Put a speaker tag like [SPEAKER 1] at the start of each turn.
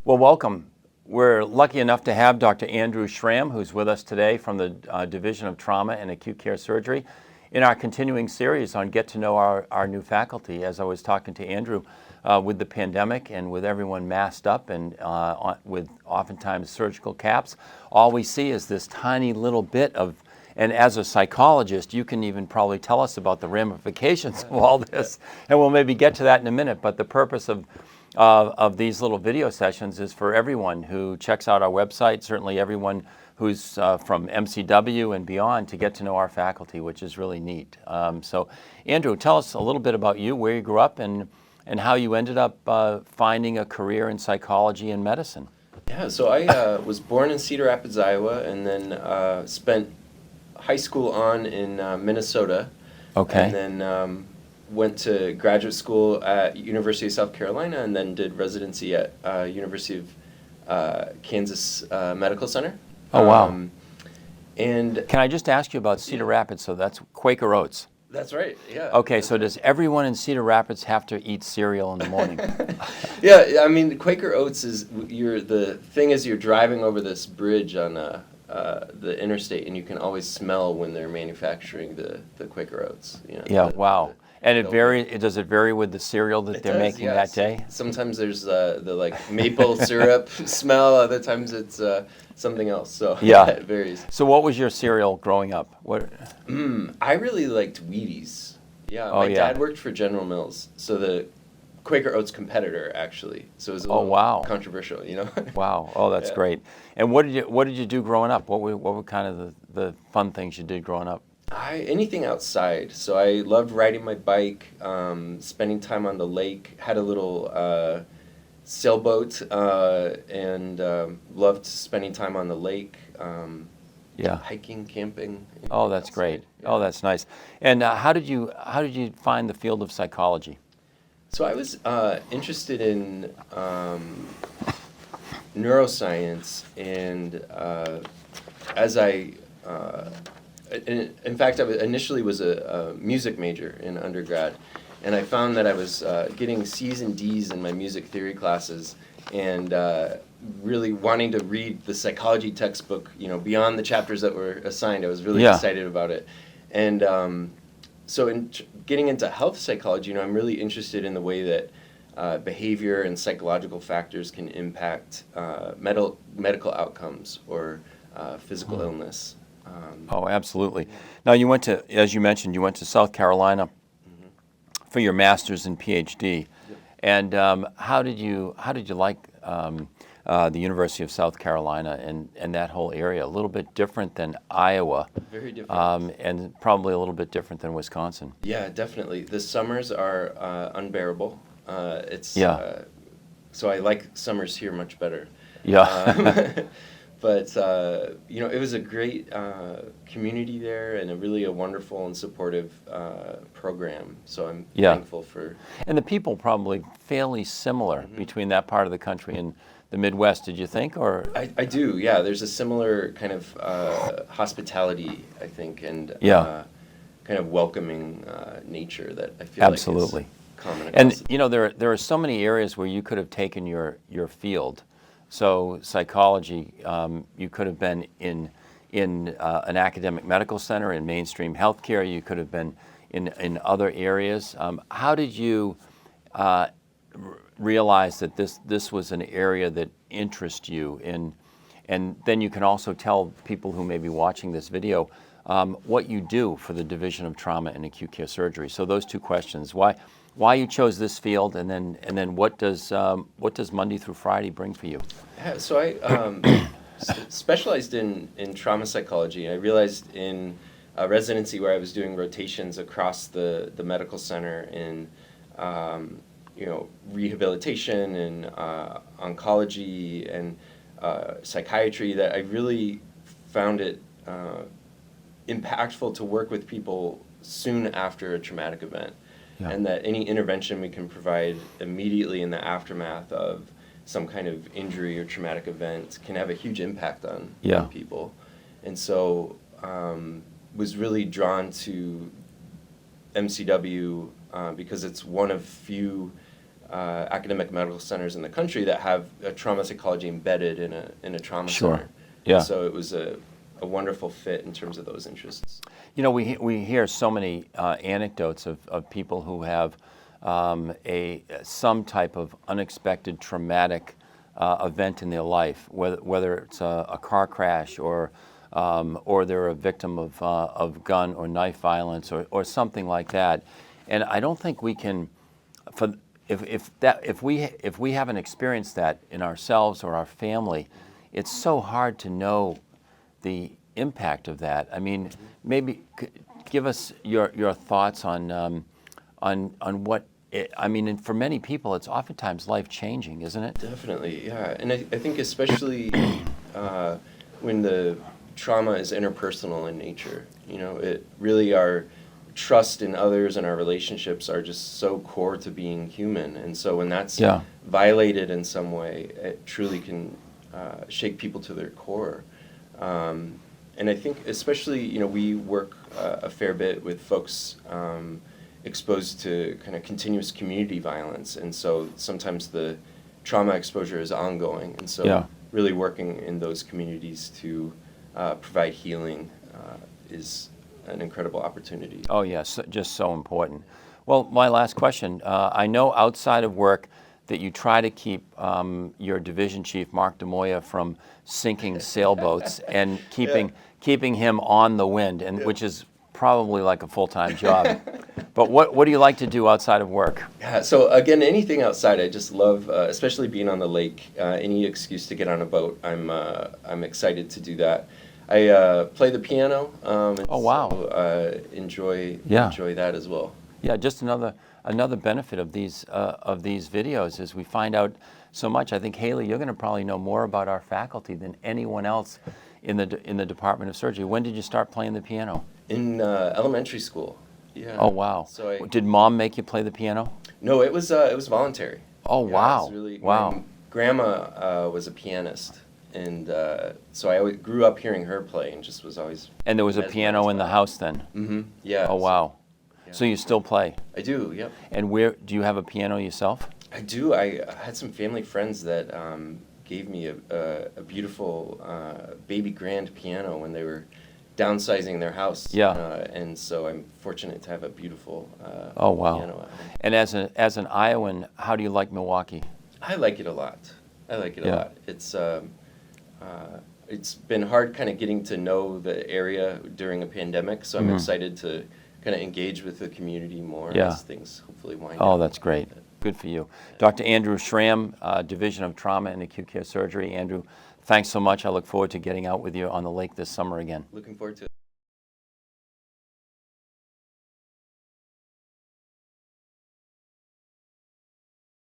[SPEAKER 1] Well, welcome. We're lucky enough to have Dr. Andrew Schramm, who's with us today from the Division of Trauma and Acute Care Surgery in our continuing series on Get to Know our new faculty. As I was talking to Andrew, with the pandemic and with everyone masked up and with oftentimes surgical caps, all we see is this tiny little bit of, and as a psychologist, you can even probably tell us about the ramifications of all this, and we'll maybe get to that in a minute, but the purpose of these little video sessions is for everyone who checks out our website, certainly everyone who's from MCW and beyond, to get to know our faculty, which is really neat. So Andrew, tell us a little bit about you, where you grew up, and how you ended up finding a career in psychology and medicine.
[SPEAKER 2] Yeah, so I was born in Cedar Rapids, Iowa, and then spent high school on in Minnesota.
[SPEAKER 1] Okay.
[SPEAKER 2] And then went to graduate school at University of South Carolina, and then did residency at University of Kansas Medical Center.
[SPEAKER 1] Oh, wow.
[SPEAKER 2] And
[SPEAKER 1] can I just ask you about Cedar Rapids? So that's Quaker Oats.
[SPEAKER 2] That's right, yeah.
[SPEAKER 1] Okay, so does everyone in Cedar Rapids have to eat cereal in the morning?
[SPEAKER 2] Yeah, I mean, Quaker Oats is, the thing is you're driving over this bridge on the interstate, and you can always smell when they're manufacturing the Quaker Oats. You know,
[SPEAKER 1] yeah, wow. And does it vary with the cereal that they're making that day?
[SPEAKER 2] Sometimes there's the like maple syrup smell, other times it's something else, so
[SPEAKER 1] yeah.
[SPEAKER 2] It varies.
[SPEAKER 1] So what was your cereal growing up?
[SPEAKER 2] I really liked Wheaties. Yeah, my dad worked for General Mills, so the Quaker Oats competitor, actually. So it was a little controversial, you know?
[SPEAKER 1] Wow, oh, that's great. And what did you do growing up? What were kind of the fun things you did growing up?
[SPEAKER 2] Anything outside. So I loved riding my bike, spending time on the lake, had a little sailboat, and loved spending time on the lake, hiking, camping.
[SPEAKER 1] Oh, that's great. Yeah. Oh, that's nice. And how did you find the field of psychology?
[SPEAKER 2] So I was interested in neuroscience, and as I in fact, I initially was a music major in undergrad, and I found that I was getting C's and D's in my music theory classes, and really wanting to read the psychology textbook, you know, beyond the chapters that were assigned. I was really excited about it, and so in getting into health psychology, you know, I'm really interested in the way that behavior and psychological factors can impact medical outcomes or physical illness.
[SPEAKER 1] Oh, absolutely. Now, you went to, as you mentioned, you went to South Carolina for your master's and PhD. Yep. And how did you like the University of South Carolina and that whole area? A little bit different than Iowa.
[SPEAKER 2] Very different.
[SPEAKER 1] And probably a little bit different than Wisconsin.
[SPEAKER 2] Yeah, definitely. The summers are unbearable. So I like summers here much better.
[SPEAKER 1] Yeah.
[SPEAKER 2] But, you know, it was a great community there, and a wonderful and supportive program. So I'm thankful for...
[SPEAKER 1] And the people probably fairly similar between that part of the country and the Midwest, did you think? Or
[SPEAKER 2] I do, yeah. There's a similar kind of hospitality, I think, and kind of welcoming nature that I feel like is common across.
[SPEAKER 1] And, you know, there are so many areas where you could have taken your field. So psychology, you could have been in an academic medical center, in mainstream healthcare. You could have been in other areas. How did you realize that this was an area that interests you? And then you can also tell people who may be watching this video what you do for the Division of Trauma and Acute Care Surgery. So those two questions: why you chose this field, and then what does Monday through Friday bring for you?
[SPEAKER 2] Yeah, so I specialized in trauma psychology. I realized in residency, where I was doing rotations across the medical center in you know, rehabilitation and oncology and psychiatry, that I really found it impactful to work with people soon after a traumatic event. And that any intervention we can provide immediately in the aftermath of some kind of injury or traumatic event can have a huge impact on people. And so was really drawn to MCW because it's one of few academic medical centers in the country that have a trauma psychology embedded in a trauma
[SPEAKER 1] Sure.
[SPEAKER 2] center.
[SPEAKER 1] Yeah.
[SPEAKER 2] And so it was a wonderful fit in terms of those interests.
[SPEAKER 1] You know, we hear so many anecdotes of people who have some type of unexpected traumatic event in their life, whether it's a car crash or they're a victim of gun or knife violence or something like that. And I don't think we can, if we haven't experienced that in ourselves or our family, it's so hard to know the impact of that. I mean, maybe give us your thoughts on what I mean. And for many people, it's oftentimes life-changing, isn't it?
[SPEAKER 2] Definitely, yeah. And I think especially when the trauma is interpersonal in nature, you know, it really our trust in others and our relationships are just so core to being human. And so when that's violated in some way, it truly can shake people to their core. And I think especially, you know, we work a fair bit with folks exposed to kind of continuous community violence. And so sometimes the trauma exposure is ongoing. And so really working in those communities to provide healing is an incredible opportunity.
[SPEAKER 1] Oh, yes, just so important. Well, my last question. I know outside of work that you try to keep your division chief, Mark DeMoya, from sinking sailboats and keeping him on the wind, and which is probably like a full-time job. But what do you like to do outside of work?
[SPEAKER 2] Yeah, so again, anything outside, I just love, especially being on the lake. Any excuse to get on a boat, I'm excited to do that. I play the piano.
[SPEAKER 1] Oh, wow.
[SPEAKER 2] So, enjoy that as well.
[SPEAKER 1] Yeah, just another benefit of these videos is we find out so much. I think, Haley, you're going to probably know more about our faculty than anyone else in the Department of Surgery. When did you start playing the piano?
[SPEAKER 2] In elementary school. Yeah.
[SPEAKER 1] Oh, wow.
[SPEAKER 2] So
[SPEAKER 1] did Mom make you play the piano?
[SPEAKER 2] No, it was voluntary.
[SPEAKER 1] Oh,
[SPEAKER 2] yeah,
[SPEAKER 1] wow.
[SPEAKER 2] It was really,
[SPEAKER 1] wow.
[SPEAKER 2] My grandma was a pianist, and so I always grew up hearing her play, and just was always.
[SPEAKER 1] And there was a piano in the house then?
[SPEAKER 2] Mm-hmm. Yeah.
[SPEAKER 1] Oh, wow. So you still play?
[SPEAKER 2] I do. Yep.
[SPEAKER 1] And where do you have a piano yourself?
[SPEAKER 2] I do. I had some family friends that gave me a beautiful baby grand piano when they were downsizing their house.
[SPEAKER 1] Yeah.
[SPEAKER 2] And so I'm fortunate to have a beautiful
[SPEAKER 1] oh, wow.
[SPEAKER 2] piano at home.
[SPEAKER 1] And as an Iowan, how do you like Milwaukee?
[SPEAKER 2] I like it a lot. I like it a lot. It's been hard kind of getting to know the area during a pandemic, so I'm excited to kind of engage with the community more as things hopefully wind down.
[SPEAKER 1] Oh, that's great. Good for you. Dr. Andrew Schramm, Division of Trauma and Acute Care Surgery. Andrew, thanks so much. I look forward to getting out with you on the lake this summer again.
[SPEAKER 2] Looking forward to it.